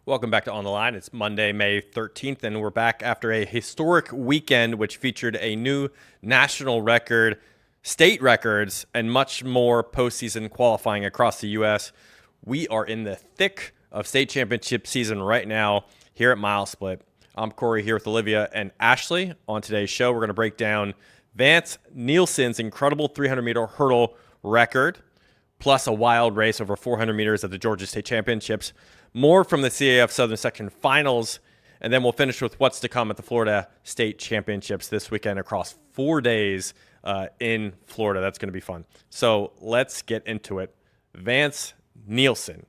Welcome back to On the Line. It's Monday, May 13th, and we're back after a historic weekend which featured a new national record, state records, and much more postseason qualifying across the U.S. We are in the thick of state championship season right now here at MileSplit. I'm Corey here with Olivia and Ashley. On today's show, we're going to break down Vance Nilsson's incredible 300-meter hurdle record, plus a wild race over 400 meters at the Georgia State Championships. More from the CAF Southern Section Finals, and then we'll finish with what's to come at the Florida State Championships this weekend across 4 days in Florida. That's going to be fun. So let's get into it. Vance Nilsson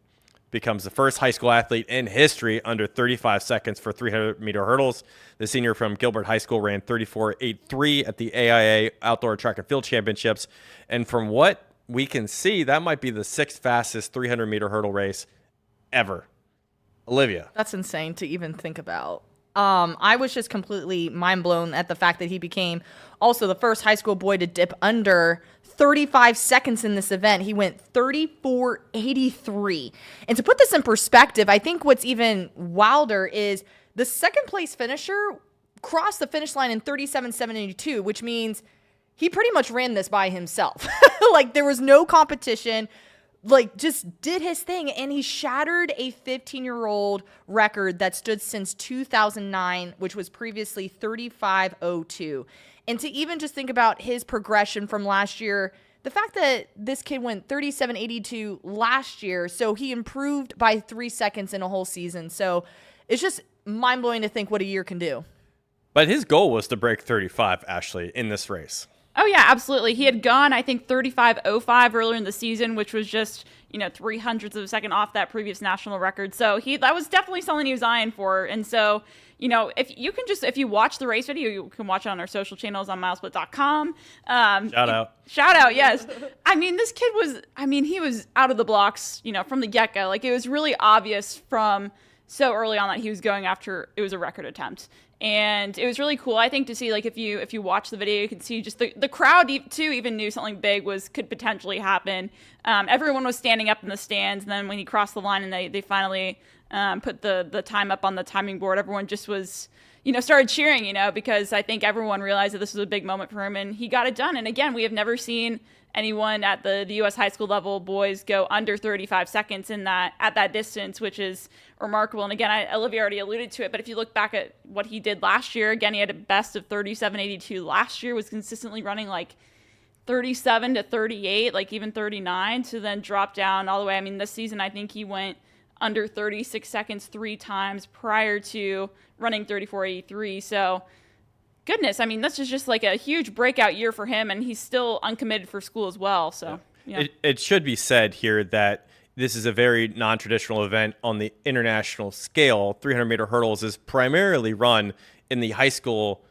becomes the first high school athlete in history under 35 seconds for 300-meter hurdles. The senior from Gilbert High School ran 34.83 at the AIA Outdoor Track and Field Championships. And from what we can see, that might be the sixth fastest 300-meter hurdle race ever. Olivia. That's insane to even think about. I was just completely mind blown at the fact that he became also the first high school boy to dip under 35 seconds in this event. He went 34.83. And to put this in perspective, I think what's even wilder is the second place finisher crossed the finish line in 37.72, which means he pretty much ran this by himself. Like, there was no competition. Like, just did his thing, and he shattered a 15-year-old record that stood since 2009, which was previously 35.02. And to even just think about his progression from last year, the fact that this kid went 37.82 last year, so he improved by 3 seconds in a whole season. So it's just mind-blowing to think what a year can do. But his goal was to break 35, Ashley, in this race. Oh, yeah, absolutely. He had gone, I think, 35.05 earlier in the season, which was just, 0.03 of a second off that previous national record. So that was definitely something he was eyeing for. And so, if you watch the race video, you can watch it on our social channels on milesplit.com. Shout out, yes. I mean, this kid he was out of the blocks, from the get-go. Like, it was really obvious from so early on that he was going after, it was a record attempt. And it was really cool, I think, to see, like, if you watch the video, you can see just the crowd, too, even knew something big could potentially happen. Everyone was standing up in the stands, and then when he crossed the line and they finally put the time up on the timing board, everyone just was, started cheering, because I think everyone realized that this was a big moment for him, and he got it done. And again, we have never seen anyone at the U.S. high school level boys go under 35 seconds at that distance, which is remarkable. And again, Olivia already alluded to it, but if you look back at what he did last year, again, he had a best of 37.82 last year, was consistently running like 37 to 38, like even 39, to then drop down all the way. I mean, this season, I think he went under 36 seconds 3 times prior to running 34.83. So goodness, I mean, this is just like a huge breakout year for him, and he's still uncommitted for school as well. So, yeah. It should be said here that this is a very non-traditional event on the international scale. 300-meter hurdles is primarily run in the high school,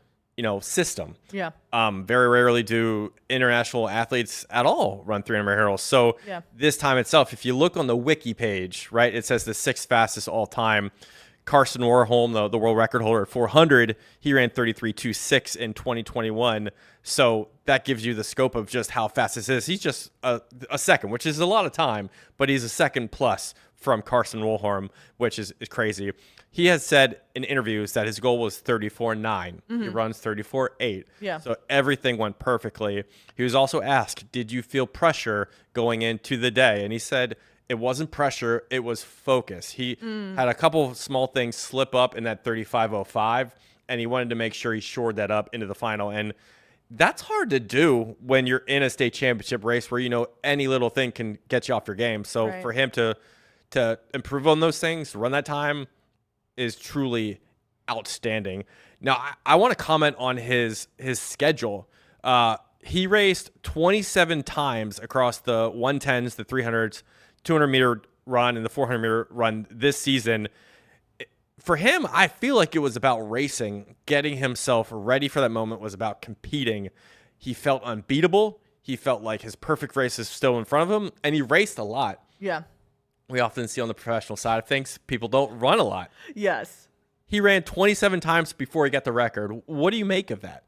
system. Yeah. Very rarely do international athletes at all run 300-meter hurdles. So This time itself, if you look on the wiki page, right, it says the 6th fastest all time. Carson Warholm, the world record holder at 400, he ran 33.26 in 2021. So that gives you the scope of just how fast this is. He's just a second, which is a lot of time, but he's a second plus from Carson Warholm, which is crazy. He has said in interviews that his goal was 34.9. Mm-hmm. He runs 34.8. Yeah. So everything went perfectly. He was also asked, did you feel pressure going into the day? And he said, it wasn't pressure, it was focus. He had a couple small things slip up in that 35.05, and he wanted to make sure he shored that up into the final. And that's hard to do when you're in a state championship race where, any little thing can get you off your game. So for him to improve on those things, run that time, is truly outstanding. Now, I want to comment on his schedule. He raced 27 times across the 110s, the 300s, 200-meter run, and the 400-meter run this season. For him, I feel like it was about racing, getting himself ready for that moment, was about competing. He felt unbeatable. He felt like his perfect race is still in front of him, and he raced a lot. Yeah. We often see on the professional side of things, people don't run a lot. Yes. He ran 27 times before he got the record. What do you make of that?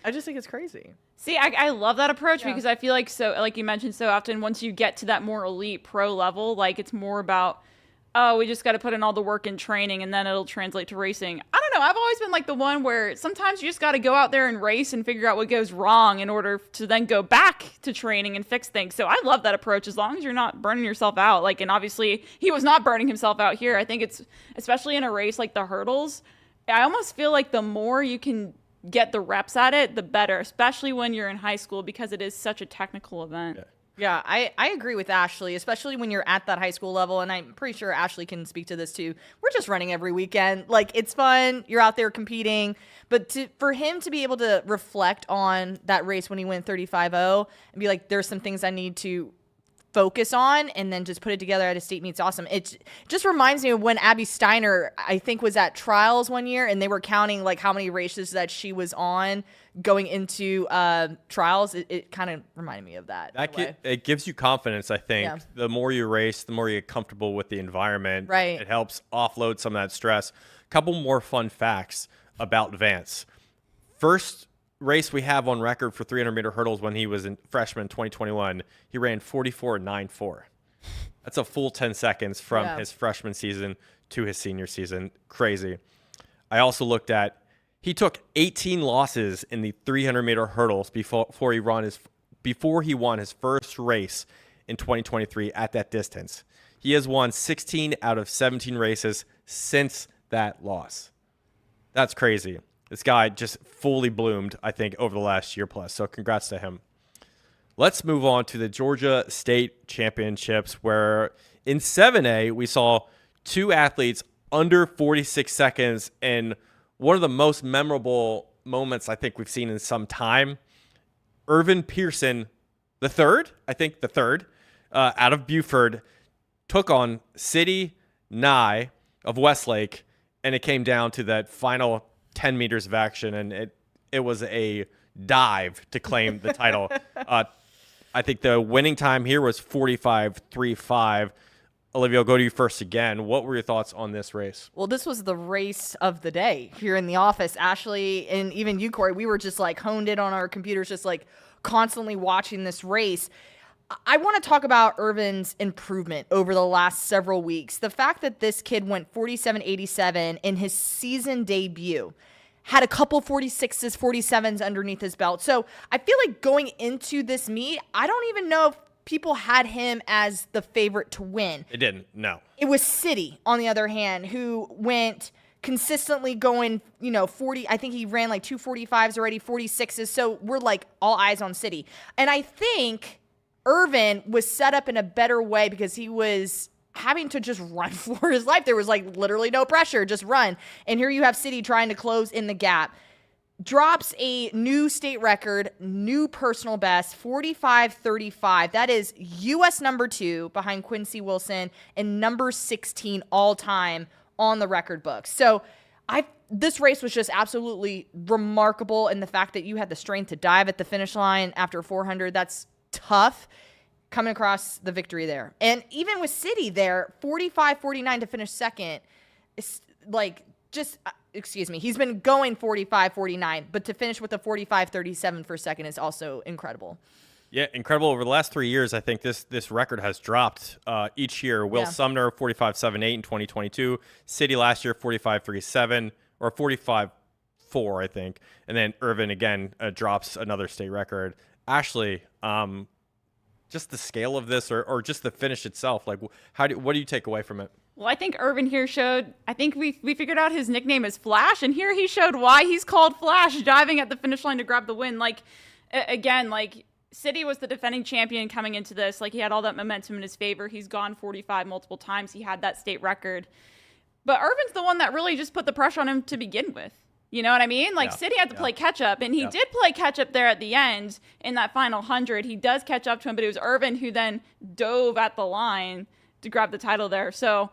I just think it's crazy. See, I love that approach because I feel like, so like you mentioned, so often once you get to that more elite pro level, like it's more about oh, we just got to put in all the work in training and then it'll translate to racing. I don't know. I've always been like the one where sometimes you just got to go out there and race and figure out what goes wrong in order to then go back to training and fix things. So I love that approach as long as you're not burning yourself out. Like, and obviously he was not burning himself out here. I think it's, especially in a race like the hurdles, I almost feel like the more you can get the reps at it, the better, especially when you're in high school because it is such a technical event. Yeah. Yeah, I agree with Ashley, especially when you're at that high school level. And I'm pretty sure Ashley can speak to this too. We're just running every weekend. Like, it's fun. You're out there competing. But for him to be able to reflect on that race when he went 35-0 and be like, there's some things I need to focus on, and then just put it together at a state meet's awesome. It just reminds me of when Abby Steiner, I think, was at trials one year, and they were counting like how many races that she was on going into trials. It kind of reminded me of that. It gives you confidence, I think. Yeah. The more you race, the more you get comfortable with the environment. Right. It helps offload some of that stress. A couple more fun facts about Vance. First race we have on record for 300-meter hurdles when he was a freshman in 2021, he ran 44.94. That's a full 10 seconds from his freshman season to his senior season. Crazy. I also looked at, he took 18 losses in the 300-meter hurdles before he won his first race in 2023 at that distance. He has won 16 out of 17 races since that loss. That's crazy. This guy just fully bloomed, I think, over the last year plus. So congrats to him. Let's move on to the Georgia State Championships, where in 7A, we saw two athletes under 46 seconds in one of the most memorable moments I think we've seen in some time. Irvin Pearson, the third, out of Buford, took on City Nye of Westlake, and it came down to that final 10 meters of action, and it was a dive to claim the title. I think the winning time here was 45.35. Olivia, I'll go to you first again. What were your thoughts on this race? Well, this was the race of the day here in the office. Ashley and even you, Corey, we were just like honed in on our computers, just like constantly watching this race. I want to talk about Irvin's improvement over the last several weeks. The fact that this kid went 47.87 in his season debut, had a couple 46s, 47s underneath his belt. So I feel like going into this meet, I don't even know if people had him as the favorite to win. It didn't, no. It was City, on the other hand, who went consistently going, 40. I think he ran like 245s already, 46s. So we're like all eyes on City. And I think Irvin was set up in a better way because he was having to just run for his life. There was like literally no pressure, just run. And here you have City trying to close in the gap. Drops a new state record, new personal best, 45.35. That is U.S. number 2 behind Quincy Wilson and number 16 all time on the record book. So this race was just absolutely remarkable. And the fact that you had the strength to dive at the finish line after 400, that's tough, coming across the victory there. And even with City there, 45.49 to finish second, it's like just, excuse me, he's been going 45.49, but to finish with a 45.37 for second is also incredible. Yeah, incredible. Over the last 3 years, I think this record has dropped each year. Will Sumner, 45.78 in 2022. City last year, 45.37 or 45.4, I think. And then Irvin, again, drops another state record. Ashley, just the scale of this or just the finish itself, like what do you take away from it? Well, I think Irvin here showed, I think we figured out his nickname is Flash, and here he showed why he's called Flash, diving at the finish line to grab the win. Like, again, like, City was the defending champion coming into this. Like, he had all that momentum in his favor. He's gone 45 multiple times. He had that state record. But Irvin's the one that really just put the pressure on him to begin with. You know what I mean? Like, City had to play catch-up, and he did play catch-up there at the end in that final 100. He does catch up to him, but it was Irvin who then dove at the line to grab the title there. So,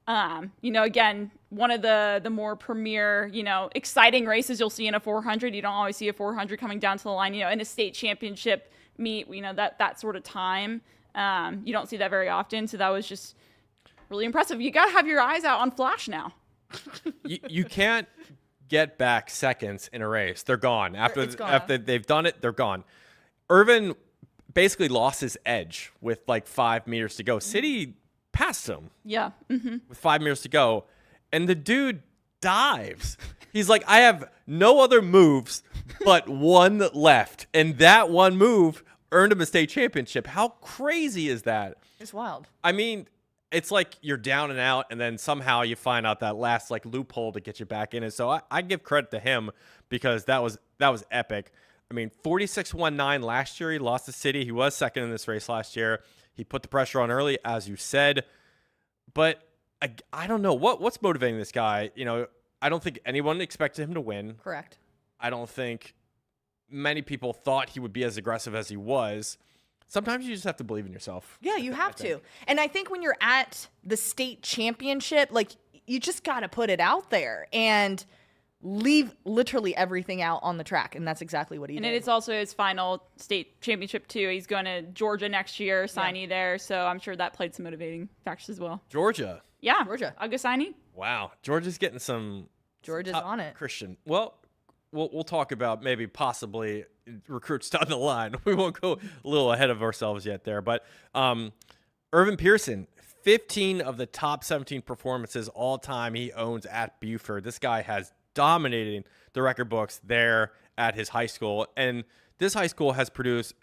again, one of the more premier, exciting races you'll see in a 400. You don't always see a 400 coming down to the line, in a state championship meet, that sort of time. You don't see that very often. So that was just really impressive. You got to have your eyes out on Flash now. You can't get back seconds in a race. They're gone. After they've done it, they're gone. Irvin basically lost his edge with like 5 meters to go. City passed him Yeah. with 5 meters to go, and the dude dives. He's like, I have no other moves but one left, and that one move earned him a state championship. How crazy is that? It's wild. I mean, it's like you're down and out, and then somehow you find out that last like loophole to get you back in. And so I give credit to him because that was epic. I mean, 46.19 last year. He lost to City. He was second in this race last year. He put the pressure on early, as you said. But I don't know what's motivating this guy. You know, I don't think anyone expected him to win. Correct. I don't think many people thought he would be as aggressive as he was. Sometimes you just have to believe in yourself. Yeah, you have to. And I think when you're at the state championship, like, you just got to put it out there and leave literally everything out on the track. And that's exactly what he did. And it's also his final state championship, too. He's going to Georgia next year, signee there. So I'm sure that played some motivating factors as well. Georgia. Yeah. Georgia. Augustine. Wow. Georgia's getting some Georgia's on it. Christian. Well, we'll talk about maybe possibly recruits down the line. We won't go a little ahead of ourselves yet there. But Irvin Pearson, 15 of the top 17 performances all time he owns at Buford. This guy has dominated the record books there at his high school. And this high school has produced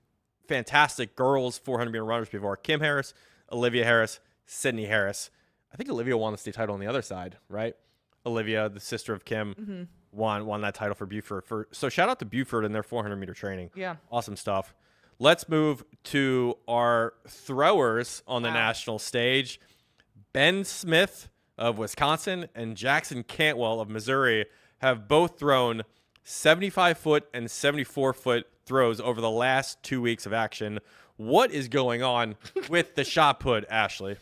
fantastic girls 400-meter runners before. Kim Harris, Olivia Harris, Sydney Harris. I think Olivia won the state title on the other side, right? Olivia, the sister of Kim, won that title for Buford. So shout out to Buford and their 400-meter training. Yeah. Awesome stuff. Let's move to our throwers on the national stage. Ben Smith of Wisconsin and Jackson Cantwell of Missouri have both thrown 75-foot and 74-foot throws over the last 2 weeks of action. What is going on with the shot put, Ashley?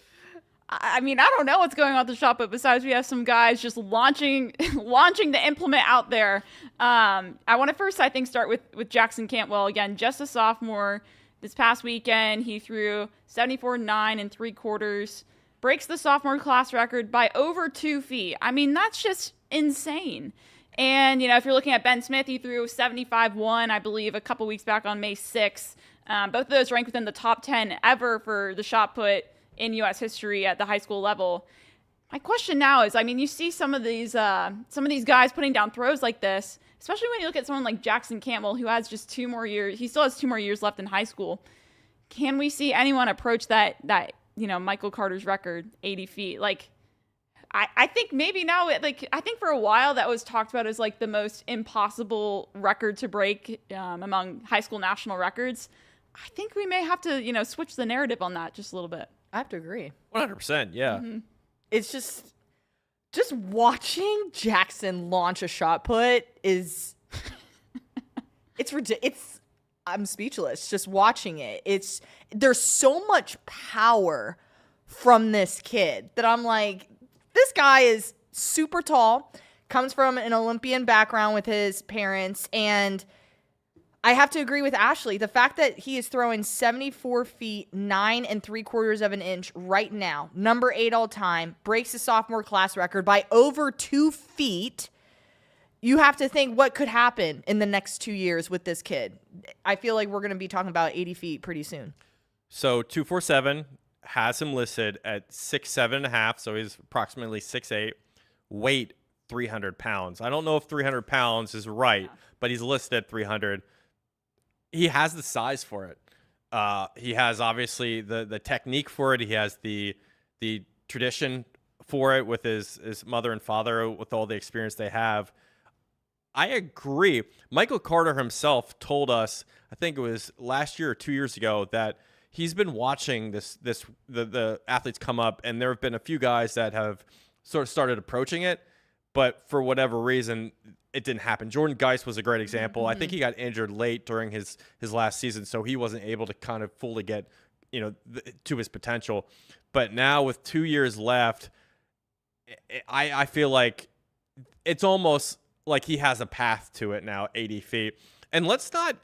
I mean, I don't know what's going on with the shot put besides we have some guys just launching the implement out there. I want to first, I think, start with Jackson Cantwell. Again, just a sophomore. This past weekend, he threw 74.9 3/4, breaks the sophomore class record by over 2 feet. I mean, that's just insane. And, you know, if you're looking at Ben Smith, he threw 75.1, I believe, a couple weeks back on May 6th. Both of those ranked within the top 10 ever for the shot put in U.S. history at the high school level. My question now is, I mean, you see some of these guys putting down throws like this, especially when you look at someone like Jackson Cantwell, who has just 2 more years. He still has 2 more years left in high school. Can we see anyone approach that Michael Carter's record, 80 feet? Like, I think maybe now, I think for a while that was talked about as like the most impossible record to break among high school national records. I think we may have to, switch the narrative on that just a little bit. I have to agree. 100%, yeah. It's just watching Jackson launch a shot put is it's ridiculous. I'm speechless just watching it. There's so much power from this kid that I'm like, this guy is super tall, comes from an Olympian background with his parents, and I have to agree with Ashley. The fact that he is throwing 74 feet, 9 3/4 of an inch right now, number 8 all time, breaks the sophomore class record by over 2 feet. You have to think what could happen in the next 2 years with this kid. I feel like we're going to be talking about 80 feet pretty soon. So 247 has him listed at 6'7.5", so he's approximately 6'8", weight 300 pounds. I don't know if 300 pounds is right, but he's listed at 300. He has the size for it. He has obviously the technique for it. He has the tradition for it with his mother and father, with all the experience they have. I agree. Michael Carter himself told us, I think it was last year or 2 years ago, that he's been watching the athletes come up, and there have been a few guys that have sort of started approaching it, but for whatever reason, it didn't happen. Jordan Geis was a great example. I think he got injured late during his last season, so he wasn't able to kind of fully get, to his potential. But now with 2 years left, I feel like it's almost like he has a path to it now, 80 feet. And let's not,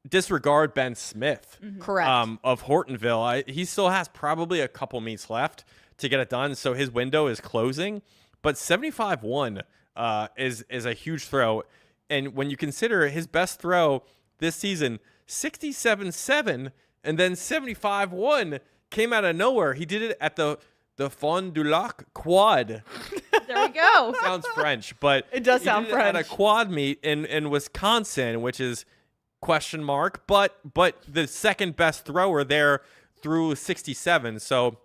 disregard Ben Smith. Correct. Of Hortonville. He still has probably a couple meets left to get it done, so his window is closing. But 75-1 is a huge throw. And when you consider his best throw this season, 67-7 and then 75-1, came out of nowhere. He did it at the Fond du Lac quad. There we go. Sounds French, but It does sound did it at a French. quad meet in Wisconsin, which is question mark, but the second best thrower there threw 67. So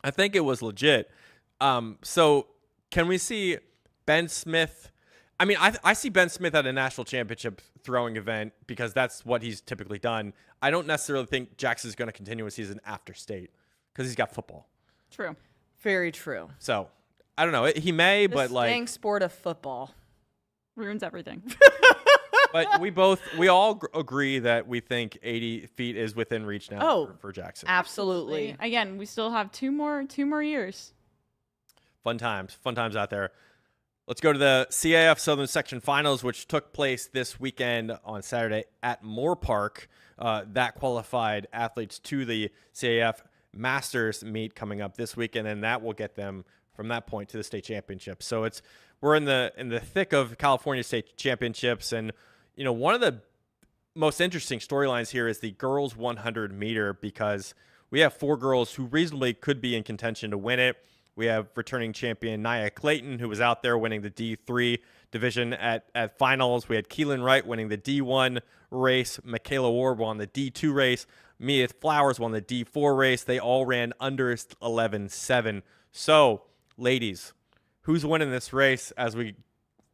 I think it was legit. So can we see Ben Smith? I mean, I see Ben Smith at a national championship throwing event because that's what he's typically done. I don't necessarily think Jackson's going to continue a season after state because he's got football. True. Very true. So I don't know. He may, but The dang sport of football. Ruins everything. but we all agree that we think 80 feet is within reach now for Jackson. Absolutely. Again, we still have two more years. Fun times out there. Let's go to the CAF Southern Section Finals, which took place this weekend on Saturday at Moore Park. That qualified athletes to the CAF Masters meet coming up this weekend, and that will get them from that point to the state championship. So we're in the thick of California state championships, and one of the most interesting storylines here is the girls 100 meter because we have 4 girls who reasonably could be in contention to win it. We have returning champion Nia Clayton, who was out there winning the D3 division at finals. We had Keelan Wright winning the D1 race. Michaela Ward won the D2 race. Mia Flowers won the D4 race. They all ran under 11.7. So, ladies, who's winning this race as we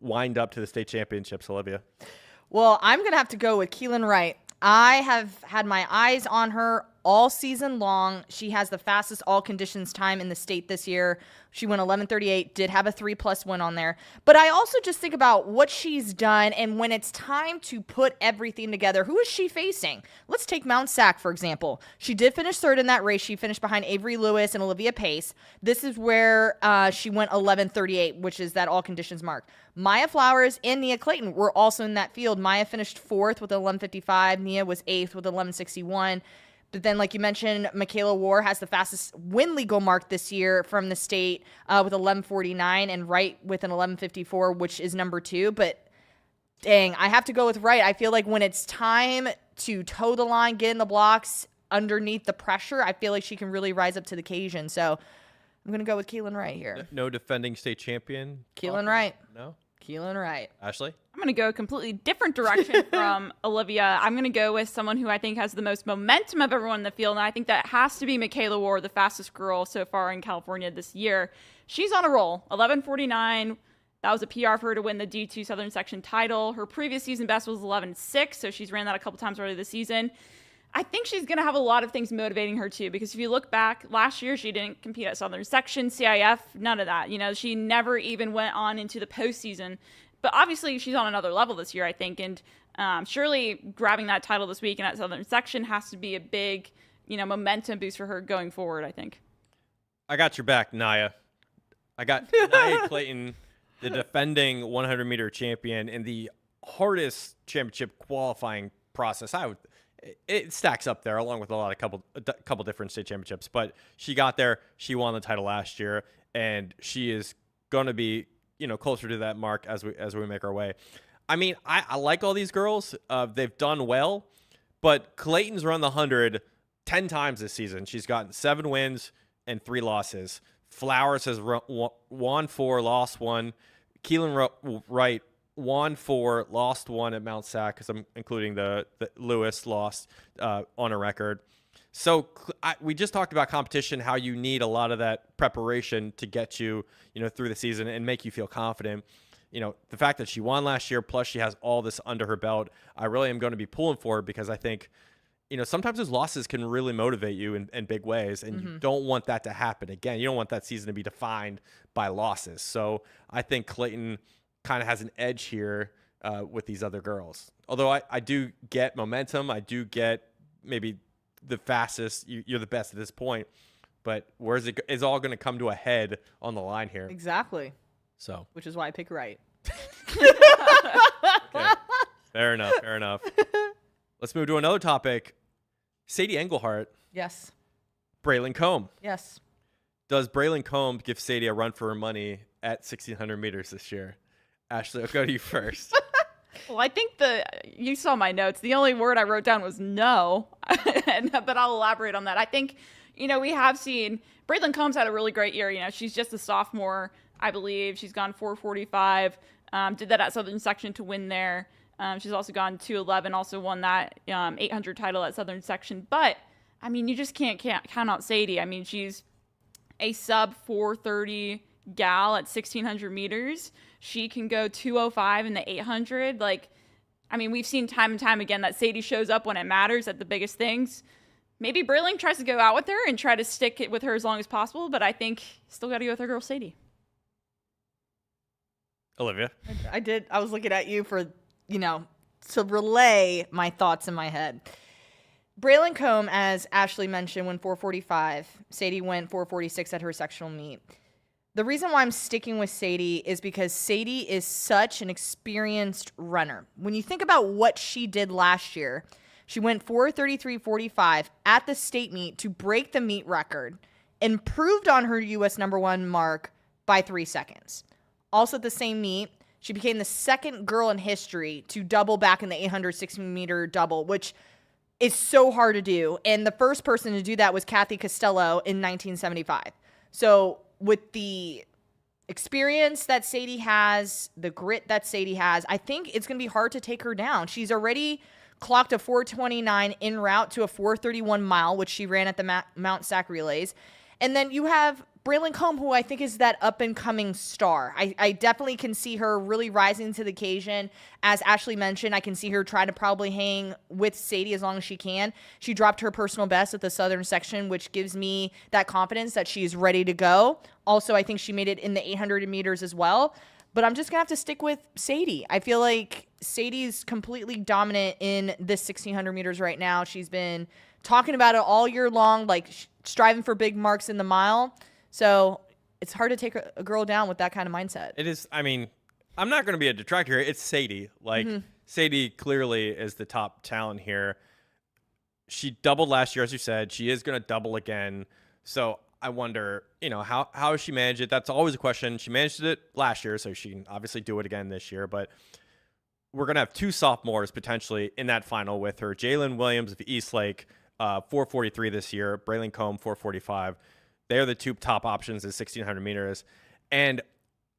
wind up to the state championships, Olivia? Well, I'm going to have to go with Keelan Wright. I have had my eyes on her all season long. She has the fastest all conditions time in the state this year. She went 11:38, did have a 3+ win on there. But I also just think about what she's done, and when it's time to put everything together, who is she facing? Let's take Mount Sac, for example. She did finish third in that race. She finished behind Avery Lewis and Olivia Pace. This is where she went 11:38, which is that all conditions mark. Maya Flowers and Nia Clayton were also in that field. Maya finished 4th with 11:55. Nia was 8th with 11:61. But then, like you mentioned, Michaela Ward has the fastest win legal mark this year from the state with 11:49, and Wright with an 11:54, which is number 2. But dang, I have to go with Wright. I feel like when it's time to toe the line, get in the blocks underneath the pressure, I feel like she can really rise up to the occasion. So I'm going to go with Keelan Wright here. No defending state champion? Keelan Wright. No? Keelan Wright. Ashley? I'm going to go a completely different direction from Olivia. I'm going to go with someone who I think has the most momentum of everyone in the field, and I think that has to be Michaela Ward, the fastest girl so far in California this year. She's on a roll. 11:49. That was a PR for her to win the D2 Southern Section title. Her previous season best was 11:06, so she's ran that a couple times already this season. I think she's going to have a lot of things motivating her too, because if you look back, last year she didn't compete at Southern Section, CIF, none of that. She never even went on into the postseason. But obviously she's on another level this year, I think, and surely grabbing that title this week and at Southern Section has to be a big, momentum boost for her going forward, I think. I got your back, Nia. I got Nia Clayton, the defending 100-meter champion in the hardest championship qualifying process. It stacks up there along with a couple different state championships, but she got there. She won the title last year, and she is going to be closer to that mark as we make our way. I mean, I like all these girls. They've done well, but Clayton's run the 100 10 times this season. She's gotten 7 wins and 3 losses. Flowers has won 4, lost 1. Keelan Wright won 4, lost 1 at Mount Sac, because I'm including the Lewis lost on a record. So we just talked about competition, how you need a lot of that preparation to get you, through the season and make you feel confident. The fact that she won last year, plus she has all this under her belt, I really am going to be pulling for her, because I think, sometimes those losses can really motivate you in big ways, and you don't want that to happen again. You don't want that season to be defined by losses. So I think Clayton kind of has an edge here with these other girls. Although I do get momentum, I do get maybe the fastest, you're the best at this point, but where's it's all going to come to a head on the line here. Exactly. So, which is why I pick Wright. Okay. Fair enough. Let's move to another topic. Sadie Engelhart. Yes. Braylon Combe. Yes. Does Braylon Combe give Sadie a run for her money at 1,600 meters this year? Ashley, I'll go to you first. Well, I think you saw my notes. The only word I wrote down was no, but I'll elaborate on that. I think, we have seen Braylon Combs had a really great year. She's just a sophomore, I believe. She's gone 4:45, did that at Southern Section to win there. She's also gone 2:11, also won that 800 title at Southern Section. But, you just can't count out Sadie. She's a sub 4:30 gal at 1,600 meters. She can go 2:05 in the 800. We've seen time and time again that Sadie shows up when it matters at the biggest things. Maybe Braylon tries to go out with her and try to stick it with her as long as possible, but I think still got to go with our girl Sadie. Olivia? I did. I was looking at you for, to relay my thoughts in my head. Braylon Combe, as Ashley mentioned, went 4:45. Sadie went 4:46 at her sectional meet. The reason why I'm sticking with Sadie is because Sadie is such an experienced runner. When you think about what she did last year, she went 4:33.45 at the state meet to break the meet record, improved on her U.S. number one mark by 3 seconds. Also at the same meet, she became the second girl in history to double back in the 816-meter double, which is so hard to do. And the first person to do that was Kathy Costello in 1975. So with the experience that Sadie has, the grit that Sadie has, I think it's going to be hard to take her down. She's already clocked a 4:29 en route to a 4:31 mile, which she ran at the Mount Sac Relays. And then you have Braylon Combe, who I think is that up-and-coming star. I definitely can see her really rising to the occasion. As Ashley mentioned, I can see her try to probably hang with Sadie as long as she can. She dropped her personal best at the Southern Section, which gives me that confidence that she's ready to go. Also, I think she made it in the 800 meters as well. But I'm just going to have to stick with Sadie. I feel like Sadie's completely dominant in this 1,600 meters right now. She's been talking about it all year long, striving for big marks in the mile. So it's hard to take a girl down with that kind of mindset. It is. I'm not going to be a detractor here. It's Sadie. Sadie clearly is the top talent here. She doubled last year, as you said. She is going to double again. So I wonder, how she managed it. That's always a question. She managed it last year, so she can obviously do it again this year. But we're going to have two sophomores potentially in that final with her. Jalen Williams of Eastlake, 4:43 this year. Braylon Combe, 4:45. They're the two top options in 1,600 meters. And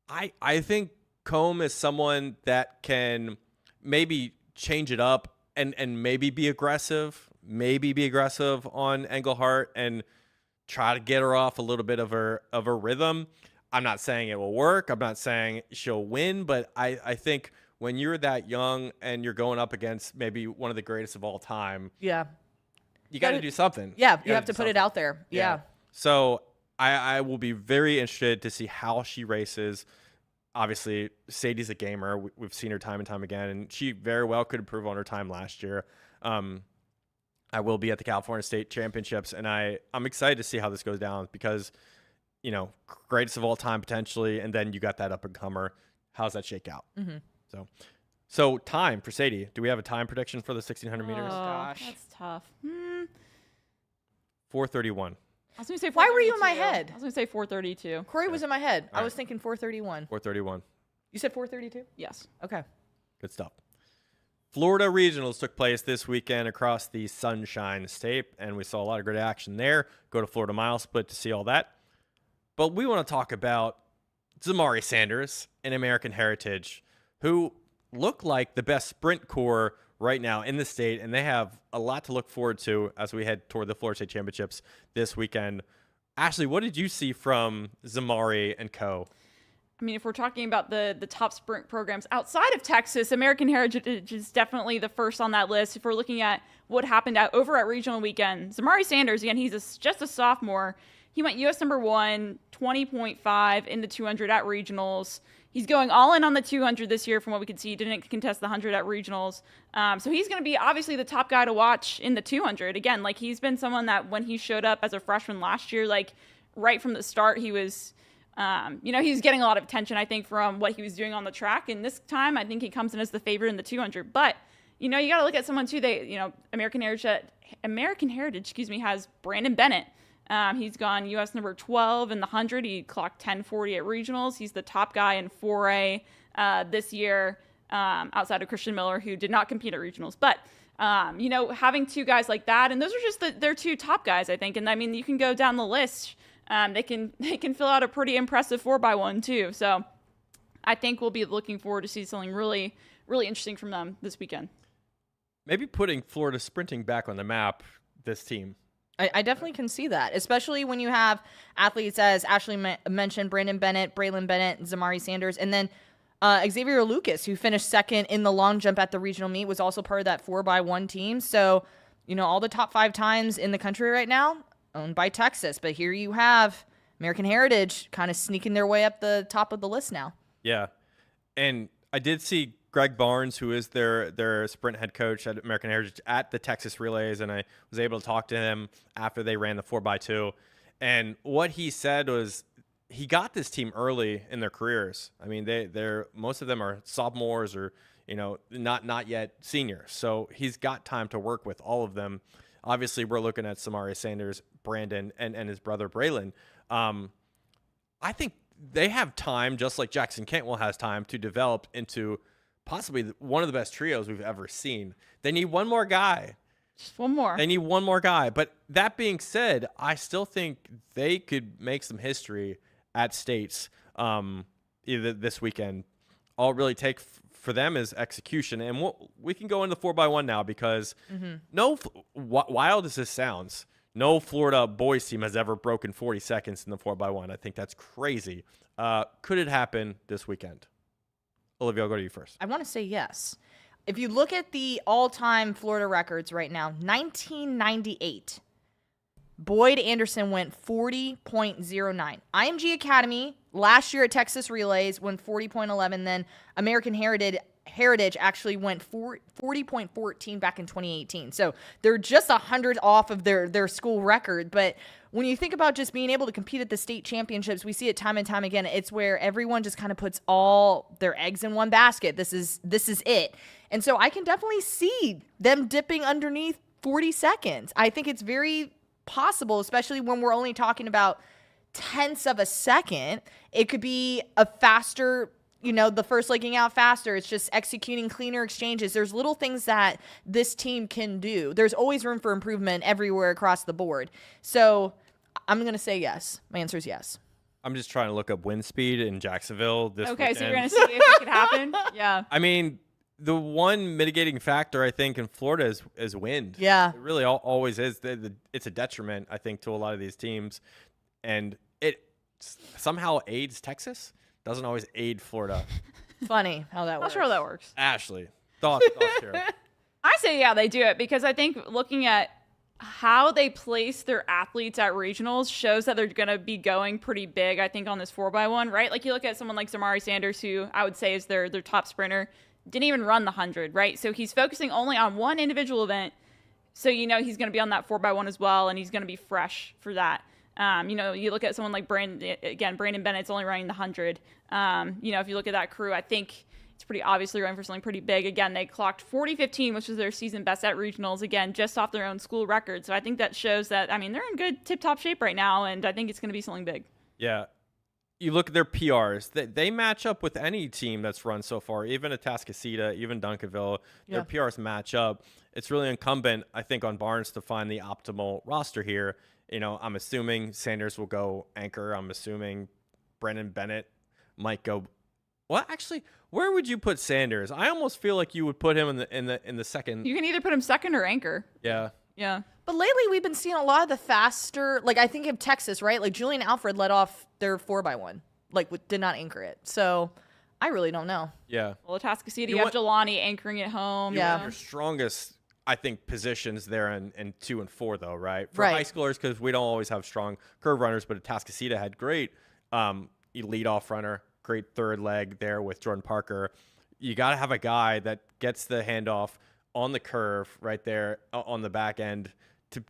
I think Combe is someone that can maybe change it up and maybe be aggressive on Engelhardt and try to get her off a little bit of her rhythm. I'm not saying it will work. I'm not saying she'll win, but I think when you're that young and you're going up against maybe one of the greatest of all time, you got to do something. Yeah, you have to put it out there. Yeah. So I will be very interested to see how she races. Obviously, Sadie's a gamer. We've seen her time and time again, and she very well could improve on her time last year. I will be at the California State Championships, and I'm excited to see how this goes down because, greatest of all time potentially, and then you got that up-and-comer. How's that shake out? Mm-hmm. So time for Sadie. Do we have a time prediction for the 1,600 meters? Gosh. That's tough. 4:31. I was going to say 4:32. Why were you in my head? I was going to say 4:32. Corey was in my head. All I was thinking 4:31. 4:31. You said 4:32? Yes. Okay. Good stuff. Florida Regionals took place this weekend across the Sunshine State, and we saw a lot of great action there. Go to Florida MileSplit to see all that. But we want to talk about Zamari Sanders and American Heritage, who look like the best sprint corps right now in the state, and they have a lot to look forward to as we head toward the Florida State Championships this weekend. Ashley, what did you see from Zamari and co? If we're talking about the top sprint programs outside of Texas, American Heritage is definitely the first on that list. If we're looking at what happened over at regional weekend, Zamari Sanders, again, he's just a sophomore. He went U.S. number 1, 20.5 in the 200 at regionals. He's going all in on the 200 this year from what we could see. He didn't contest the 100 at regionals. So he's going to be obviously the top guy to watch in the 200. Again, he's been someone that when he showed up as a freshman last year, right from the start, he was, he was getting a lot of attention, I think, from what he was doing on the track. And this time, I think he comes in as the favorite in the 200. But, you got to look at someone too. American Heritage, has Brandon Bennett. He's gone U.S. number 12 in the 100. He clocked 10:40 at regionals. He's the top guy in 4A this year, outside of Christian Miller, who did not compete at regionals. But Having two guys like that, and those are just their two top guys, I think. And I mean, you can go down the list. They can fill out a pretty impressive 4x1 too. So I think we'll be looking forward to see something really, really interesting from them this weekend. Maybe putting Florida sprinting back on the map, this team. I definitely can see that, especially when you have athletes, as Ashley mentioned, Brandon Bennett, Braylon Bennett, Zamari Sanders, and then Xavier Lucas, who finished second in the long jump at the regional meet, was also part of that 4x1 team. So, all the top 5 times in the country right now owned by Texas. But here you have American Heritage kind of sneaking their way up the top of the list now. Yeah. And I did see Greg Barnes, who is their sprint head coach at American Heritage, at the Texas Relays, and I was able to talk to him after they ran the 4x2. And what he said was he got this team early in their careers. I mean, they're most of them are sophomores or not yet seniors. So he's got time to work with all of them. Obviously, we're looking at Zamari Sanders, Brandon, and his brother Braylon. I think they have time, just like Jackson Cantwell has time, to develop into possibly one of the best trios we've ever seen. They need one more guy. Just one more. They need one more guy. But that being said, I still think they could make some history at States either this weekend. All it really take for them is execution. And we can go into 4x1 now because wild as this sounds, no Florida boys team has ever broken 40 seconds in the 4x1. I think that's crazy. Could it happen this weekend? Olivia, I'll go to you first. I want to say yes. If you look at the all-time Florida records right now, 1998, Boyd Anderson went 40.09. IMG Academy last year at Texas Relays went 40.11. Then American Heritage actually went 40.14 back in 2018. So they're just 100 off of their school record. But when you think about just being able to compete at the state championships, we see it time and time again. It's where everyone just kind of puts all their eggs in one basket. This is it. And so I can definitely see them dipping underneath 40 seconds. I think it's very possible, especially when we're only talking about tenths of a second. It could be a faster, the first legging out faster. It's just executing cleaner exchanges. There's little things that this team can do. There's always room for improvement everywhere across the board. So I'm going to say yes. My answer is yes. I'm just trying to look up wind speed in Jacksonville this weekend. So you're going to see if it could happen? Yeah. I mean, the one mitigating factor, I think, in Florida is wind. Yeah. It really always is. It's a detriment, I think, to a lot of these teams. And it somehow aids Texas. Doesn't always aid Florida. Funny how that works. Not sure how that works. Ashley, thoughts here? I say, yeah, they do it because I think looking at how they place their athletes at regionals shows that they're going to be going pretty big, I think, on this 4x1, right? Like you look at someone like Zamari Sanders, who I would say is their top sprinter, didn't even run the 100, right? So he's focusing only on one individual event. So, he's going to be on that 4x1 as well, and he's going to be fresh for that. You look at someone like Brandon Bennett's only running the 100. If you look at that crew, I think it's pretty obviously running for something pretty big. Again, they clocked 40.15, which was their season best at regionals, again, just off their own school record. So I think that shows that, they're in good tip-top shape right now, and I think it's going to be something big. Yeah. You look at their PRs. They match up with any team that's run so far, even Atascocita, even Duncanville. Their PRs match up. It's really incumbent, I think, on Barnes to find the optimal roster here. I'm assuming Sanders will go anchor. I'm assuming Brandon Bennett might go. Well, actually, where would you put Sanders? I almost feel like you would put him in the second. You can either put him second or anchor. Yeah. Yeah. But lately, we've been seeing a lot of the faster, I think of Texas, right? Like Julian Alfred led off their 4x1, did not anchor it. So I really don't know. Yeah. Well, Atascocita, you have Jelani anchoring it home. Yeah. Your strongest, I think, positions there in 2 and 4, though, right? For right. high schoolers, because we don't always have strong curve runners, but Atascocita had great lead-off runner, great third leg there with Jordan Parker. You got to have a guy that gets the handoff on the curve right there on the back end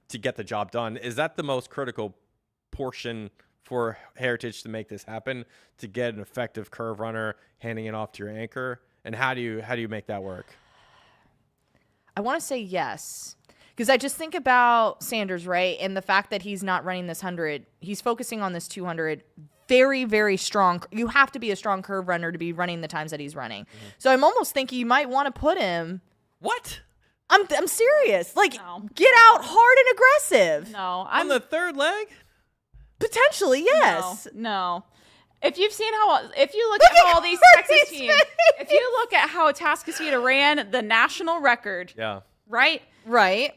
to get the job done. Is that the most critical portion for Heritage to make this happen, to get an effective curve runner handing it off to your anchor? And how do you make that work? I want to say yes, because I just think about Sanders, right? And the fact that he's not running this 100, he's focusing on this 200. Very, very strong. You have to be a strong curve runner to be running the times that he's running. Mm-hmm. So I'm almost thinking you might want to put him. What? I'm serious. Like, No. get out hard and aggressive. No, On the third leg? Potentially, yes. No. If you look Look at how at all these Courtney's Texas teams, if you look at how Atascocita ran the national record, Yeah. right? Right.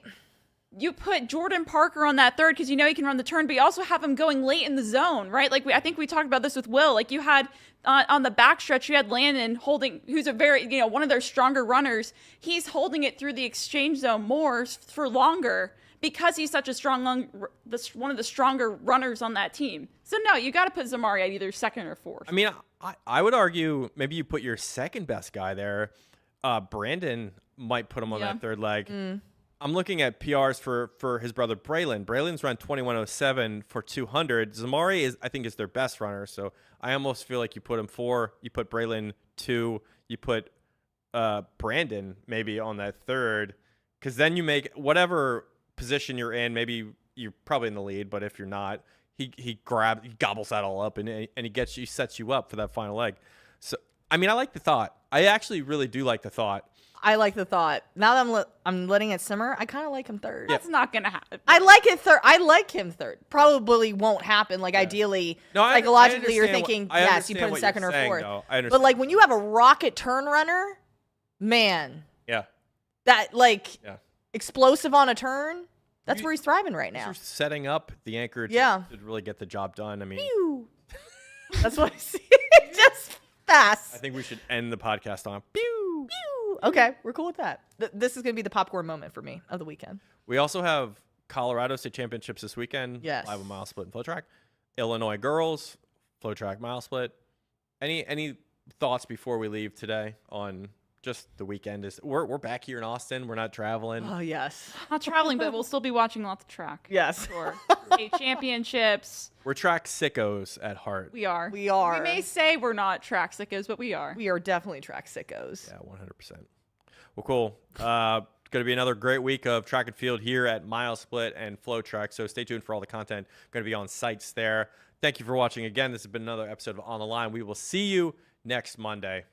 You put Jordan Parker on that third because you know he can run the turn, but you also have him going late in the zone, right? Like I think we talked about this with Will. Like you had on the backstretch, you had Landon holding, who's a very, one of their stronger runners. He's holding it through the exchange zone more for longer because he's such a strong, one of the stronger runners on that team. So no, you got to put Zamari at either second or fourth. I mean, I would argue maybe you put your second best guy there. Brandon might put him on that third leg. I'm looking at PRs for his brother Braylon. Braylon's run 21:07 for 200. Zamari I think is their best runner, so I almost feel like you put him 4, you put Braylon 2, you put Brandon maybe on that third, because then you make whatever position you're in. Maybe you're probably in the lead, but if you're not, he gobbles that all up and he sets you up for that final leg. So I mean, I like the thought. I actually really do like the thought. I like the thought. Now that I'm letting it simmer, I kind of like him third. That's not going to happen. I like it third. I like him third. Probably won't happen. Like ideally, No, psychologically, I you're understand thinking, I yes, you understand put him what second you're or saying, fourth. though. I understand. But like when you have a rocket turn runner, man, Yeah. that like Yeah. explosive on a turn, that's where he's thriving right now. You're setting up the anchor to, Yeah. to really get the job done. I mean, Pew. That's what I see. Just fast. I think we should end the podcast on pew. Pew. Okay, we're cool with that. This is going to be the popcorn moment for me of the weekend. We also have Colorado State Championships this weekend. Yes. Live on MileSplit and Flow Track. Illinois girls, Flow Track, MileSplit. Any thoughts before we leave today on just the weekend? We're back here in Austin. We're not traveling. Oh, yes. Not traveling, but we'll still be watching lots of track. Yes. Sure. State championships. We're track sickos at heart. We are. We are. We may say we're not track sickos, but we are. We are definitely track sickos. Yeah, 100%. Well, cool. Going to be another great week of track and field here at MileSplit and Flow Track. So stay tuned for all the content. Going to be on sites there. Thank you for watching again. This has been another episode of On the Line. We will see you next Monday.